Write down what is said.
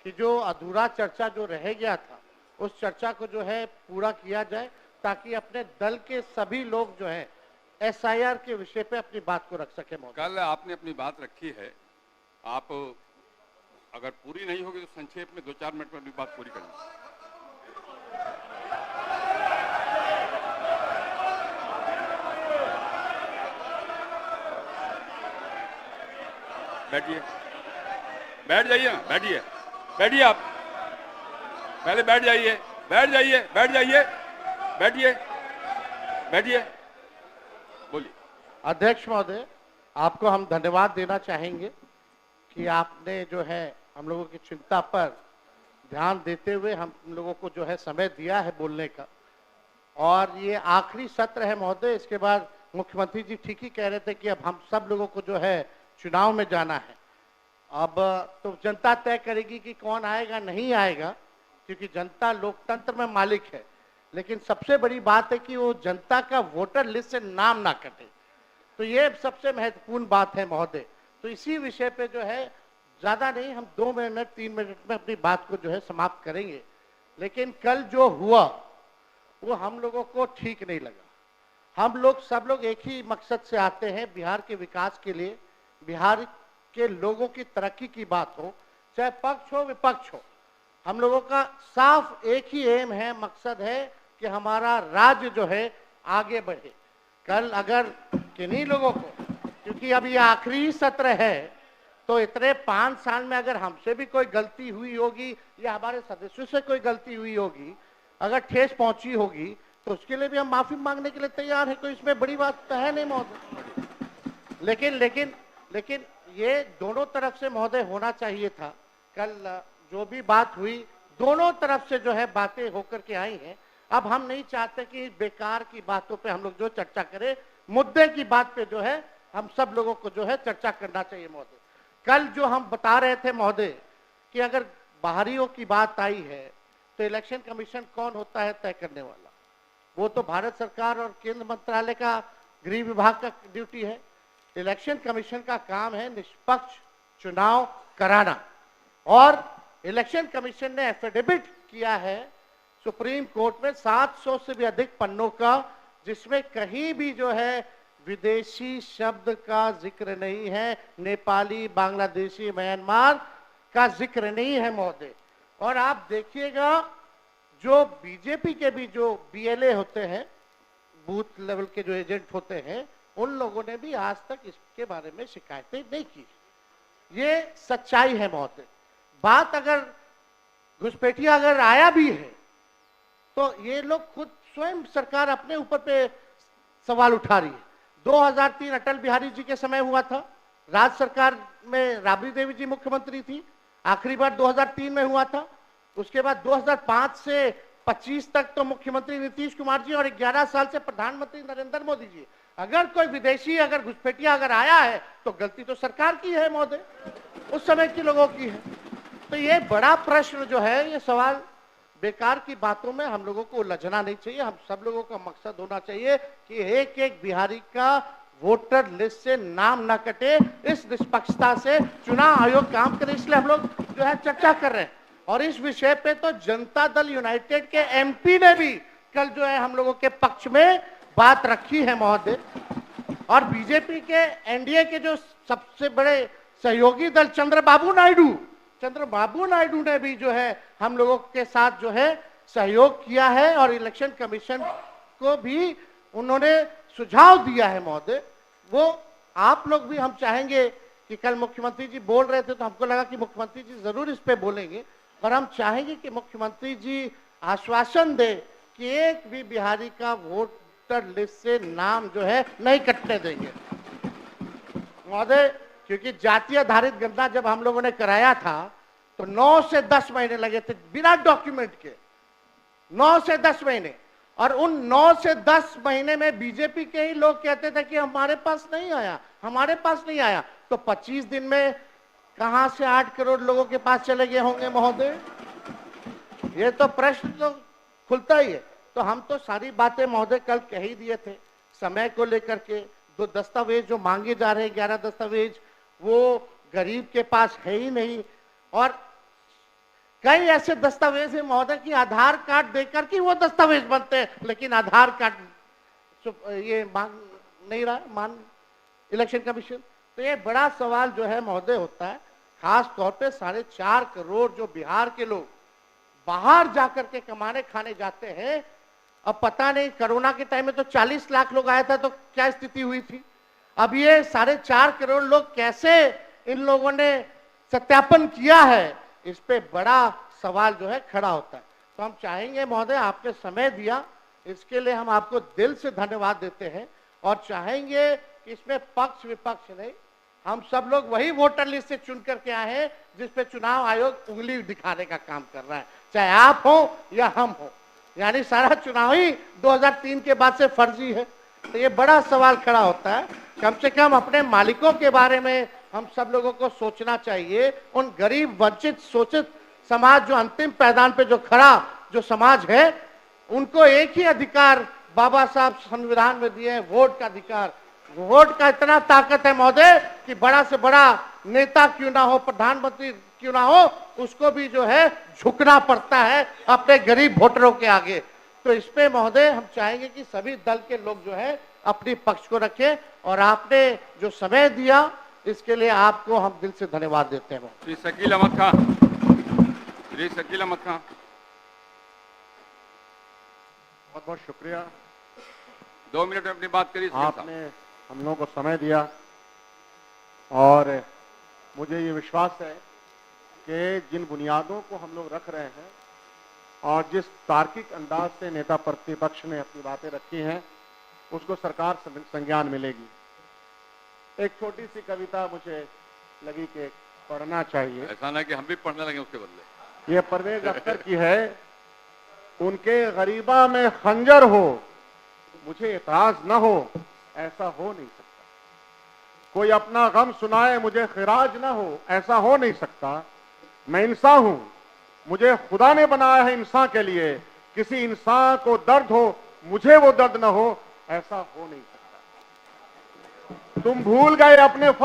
कि जो अधूरा चर्चा जो रह गया था उस चर्चा को जो है पूरा किया जाए, ताकि अपने दल के सभी लोग जो है एसआईआर के विषय पे अपनी बात को रख सके। कल आपने अपनी बात रखी है, आप अगर पूरी नहीं होगी तो संक्षेप में 2-4 मिनट में अपनी बात पूरी करें। बैठिए, बैठ जाइए, बैठिए, बैठिए, आप पहले बैठ जाइए, बैठ जाइए, बैठ जाइए, बैठिए, बैठिए, बोलिए। अध्यक्ष महोदय, आपको हम धन्यवाद देना चाहेंगे कि आपने जो है हम लोगों की चिंता पर ध्यान देते हुए हम लोगों को जो है समय दिया है बोलने का। और ये आखिरी सत्र है महोदय, इसके बाद मुख्यमंत्री जी ठीक ही कह रहे थे कि अब हम सब लोगों को जो है चुनाव में जाना है। अब तो जनता तय करेगी कि कौन आएगा नहीं आएगा, क्योंकि जनता लोकतंत्र में मालिक है। लेकिन सबसे बड़ी बात है कि वो जनता का वोटर लिस्ट से नाम ना कटे, तो ये सबसे महत्वपूर्ण बात है महोदय। तो इसी विषय पे जो है ज्यादा नहीं, हम 2 मिनट 3 मिनट में अपनी बात को जो है समाप्त करेंगे। लेकिन कल जो हुआ वो हम लोगों को ठीक नहीं लगा। हम लोग सब लोग एक ही मकसद से आते हैं, बिहार के विकास के लिए, बिहार के लोगों की तरक्की की बात हो, चाहे पक्ष हो विपक्ष हो। हम लोगों का साफ एक ही एम है, मकसद है कि हमारा राज्य जो है आगे बढ़े। कल अगर किन्हीं लोगों को, क्योंकि अब ये आखिरी सत्र है, तो इतने 5 साल में अगर हमसे भी कोई गलती हुई होगी या हमारे सदस्यों से कोई गलती हुई होगी, अगर ठेस पहुंची होगी, तो उसके लिए भी हम माफी मांगने के लिए तैयार है। कोई इसमें बड़ी बात तो है नहीं महोदय। लेकिन ये दोनों तरफ से महोदय होना चाहिए था। कल जो भी बात हुई दोनों तरफ से जो है बातें होकर के आई हैं। अब हम नहीं चाहते कि बेकार की बातों पे हम लोग जो चर्चा करें, मुद्दे की बात पे जो है हम सब लोगों को जो है चर्चा करना चाहिए महोदय। कल जो हम बता रहे थे महोदय कि अगर बाहरियों की बात आई है तो इलेक्शन कमीशन कौन होता है तय करने वाला? वो तो भारत सरकार और केंद्र मंत्रालय का गृह विभाग का ड्यूटी है। इलेक्शन कमीशन का काम है निष्पक्ष चुनाव कराना। और इलेक्शन कमीशन ने एफिडेविट किया है सुप्रीम कोर्ट में 700 से भी अधिक पन्नों का, जिसमें कहीं भी जो है विदेशी शब्द का जिक्र नहीं है, नेपाली, बांग्लादेशी, म्यांमार का जिक्र नहीं है महोदय। और आप देखिएगा जो बीजेपी के भी जो बीएलए होते हैं, बूथ लेवल के जो एजेंट होते हैं, उन लोगों ने भी आज तक इसके बारे में शिकायतें नहीं की। ये सच्चाई है महोदय। बात अगर घुसपैठिया अगर आया भी है तो ये लोग खुद स्वयं सरकार अपने ऊपर पे सवाल उठा रही है। 2003 अटल बिहारी जी के समय हुआ था, राज्य सरकार में राबड़ी देवी जी मुख्यमंत्री थी, आखिरी बार 2003 में हुआ था। उसके बाद 2005 से 25 तक तो मुख्यमंत्री नीतीश कुमार जी और 11 साल से प्रधानमंत्री नरेंद्र मोदी जी। अगर कोई विदेशी अगर घुसपैठिया अगर आया है तो गलती तो सरकार की है महोदय, उस समय के लोगों की है। तो ये बड़ा प्रश्न जो है, ये सवाल बेकार की बातों में हम लोगों को उलझना नहीं चाहिए। हम सब लोगों का मकसद होना चाहिए कि एक एक बिहारी का वोटर लिस्ट से नाम ना कटे। इस निष्पक्षता से चुनाव आयोग काम करे, इसलिए हम लोग जो है चर्चा कर रहे हैं। और इस विषय पे तो जनता दल यूनाइटेड के एमपी ने भी कल जो है हम लोगों के पक्ष में बात रखी है महोदय। और बीजेपी के एनडीए के जो सबसे बड़े सहयोगी दल चंद्रबाबू नायडू ने भी जो है हम लोगों के साथ जो है सहयोग किया है और इलेक्शन कमीशन को भी उन्होंने सुझाव दिया है महोदय। वो आप लोग भी, हम चाहेंगे कि कल मुख्यमंत्री जी बोल रहे थे तो हमको लगा कि मुख्यमंत्री जी जरूर इस पे बोलेंगे, और हम चाहेंगे कि मुख्यमंत्री जी आश्वासन दे कि एक भी बिहारी का वोटर लिस्ट से नाम जो है नहीं कटने देंगे महोदय। क्योंकि जाति आधारित गणना जब हम लोगों ने कराया था तो 9 से 10 महीने लगे थे बिना डॉक्यूमेंट के, 9 से 10 महीने। और उन 9 से 10 महीने में बीजेपी के ही लोग कहते थे कि हमारे पास नहीं आया। तो 25 दिन में कहां से 8 करोड़ लोगों के पास चले गए होंगे महोदय? ये तो प्रश्न तो खुलता ही है। तो हम तो सारी बातें महोदय कल कह ही दिए थे। समय को लेकर के 2 दस्तावेज जो मांगे जा रहे हैं, 11 दस्तावेज, वो गरीब के पास है ही नहीं। और कई ऐसे दस्तावेज है महोदय कि आधार कार्ड देकर के वो दस्तावेज बनते हैं, लेकिन आधार कार्ड ये मांग नहीं रहा मान इलेक्शन कमीशन। तो ये बड़ा सवाल जो है महोदय होता है, खास तौर पे 4.5 करोड़ जो बिहार के लोग बाहर जाकर के कमाने खाने जाते हैं। अब पता नहीं कोरोना के टाइम में तो 40 लाख लोग आया था, तो क्या स्थिति हुई थी। अब ये 4.5 करोड़ लोग कैसे इन लोगों ने सत्यापन किया है, इस पे बड़ा सवाल जो है खड़ा होता है। तो हम चाहेंगे महोदय, आपने समय दिया इसके लिए हम आपको दिल से धन्यवाद देते हैं, और चाहेंगे कि इसमें पक्ष विपक्ष नहीं, हम सब लोग वही वोटर लिस्ट से चुन करके आए हैं जिसपे चुनाव आयोग उंगली दिखाने का काम कर रहा है, चाहे आप हो या हम हो। यानी सारा चुनाव ही 2003 के बाद से फर्जी है। तो ये बड़ा सवाल खड़ा होता है। कम से कम अपने मालिकों के बारे में हम सब लोगों को सोचना चाहिए। उन गरीब वंचित शोषित समाज जो अंतिम पैदान पे जो खड़ा जो समाज है, उनको एक ही अधिकार बाबा साहब संविधान में दिए हैं, वोट का अधिकार। वोट का इतना ताकत है महोदय कि बड़ा से बड़ा नेता क्यों ना हो, प्रधानमंत्री क्यों ना हो, उसको भी जो है झुकना पड़ता है अपने गरीब वोटरों के आगे। तो इस पे महोदय हम चाहेंगे कि सभी दल के लोग जो है अपनी पक्ष को रखें, और आपने जो समय दिया इसके लिए आपको हम दिल से धन्यवाद देते हैं। श्री शकील अहमद खान, श्री शकील अहमद खान। बहुत बहुत शुक्रिया, 2 मिनट में अपनी बात करिए। आपने हम लोगों को समय दिया, और मुझे ये विश्वास है कि जिन बुनियादों को हम लोग रख रहे हैं और जिस तार्किक अंदाज से नेता प्रतिपक्ष ने अपनी बातें रखी हैं, उसको सरकार संज्ञान मिलेगी। एक छोटी सी कविता मुझे लगी कि पढ़ना चाहिए। ऐसा ना कि हम भी पढ़ने लगे उसके बदले। ये परवेज अख्तर की है। उनके गरीबा में खंजर हो, मुझे एतराज न हो, ऐसा हो नहीं सकता। कोई अपना गम सुनाए, मुझे खिराज न हो, ऐसा हो नहीं सकता। मैं इंसान हूं, मुझे खुदा ने बनाया है इंसान के लिए। किसी इंसान को दर्द हो, मुझे वो दर्द न हो, ऐसा हो नहीं सकता। तुम भूल गए अपने